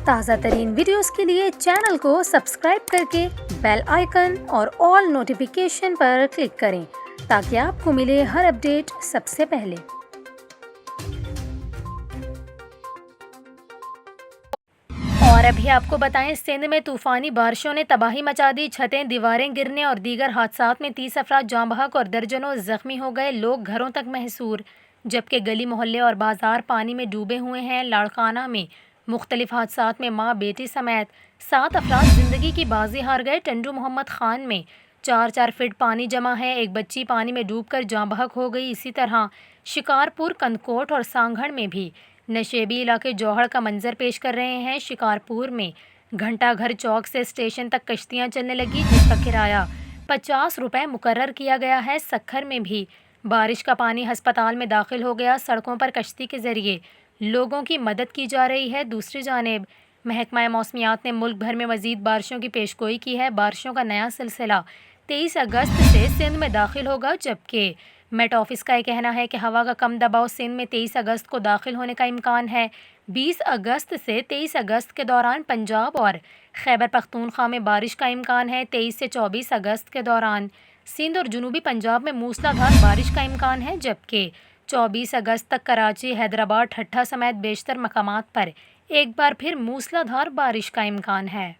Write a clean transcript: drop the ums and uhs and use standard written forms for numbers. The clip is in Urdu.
تازہ ترین ویڈیوز کے لیے چینل کو سبسکرائب کر کے بیل آئیکن اور آل نوٹیفیکیشن پر کلک کریں تاکہ آپ کو ملے ہر اپڈیٹ سب سے پہلے۔ اور ابھی آپ کو بتائیں، سندھ میں طوفانی بارشوں نے تباہی مچا دی۔ چھتیں، دیواریں گرنے اور دیگر حادثات میں 30 افراد جاں بحق اور درجنوں زخمی ہو گئے۔ لوگ گھروں تک محصور، جبکہ گلی محلے اور بازار پانی میں ڈوبے ہوئے ہیں۔ لاڑکانہ میں مختلف حادثات میں ماں بیٹی سمیت 7 افراد زندگی کی بازی ہار گئے۔ ٹنڈو محمد خان میں 4 فٹ پانی جمع ہے، ایک بچی پانی میں ڈوب کر جاں بحق ہو گئی۔ اسی طرح شکارپور، کندکوٹ اور سانگھڑ میں بھی نشیبی علاقے جوہڑ کا منظر پیش کر رہے ہیں۔ شکارپور میں گھنٹہ گھر چوک سے اسٹیشن تک کشتیاں چلنے لگی، جس کا کرایہ 50 روپے مقرر کیا گیا ہے۔ سکھر میں بھی بارش کا پانی ہسپتال میں داخل ہو گیا۔ سڑکوں پر کشتی کے ذریعے لوگوں کی مدد کی جا رہی ہے۔ دوسری جانب محکمہ موسمیات نے ملک بھر میں مزید بارشوں کی پیشگوئی کی ہے۔ بارشوں کا نیا سلسلہ 23 اگست سے سندھ میں داخل ہوگا، جبکہ میٹ آفس کا یہ کہنا ہے کہ ہوا کا کم دباؤ سندھ میں 23 اگست کو داخل ہونے کا امکان ہے۔ 20 اگست سے 23 اگست کے دوران پنجاب اور خیبر پختونخوا میں بارش کا امکان ہے۔ 23 سے 24 اگست کے دوران سندھ اور جنوبی پنجاب میں موسلا دھار بارش کا امکان ہے، جبکہ 24 اگست تک کراچی، حیدرآباد، ٹھٹھہ سمیت بیشتر مقامات پر ایک بار پھر موسلا دھار بارش کا امکان ہے۔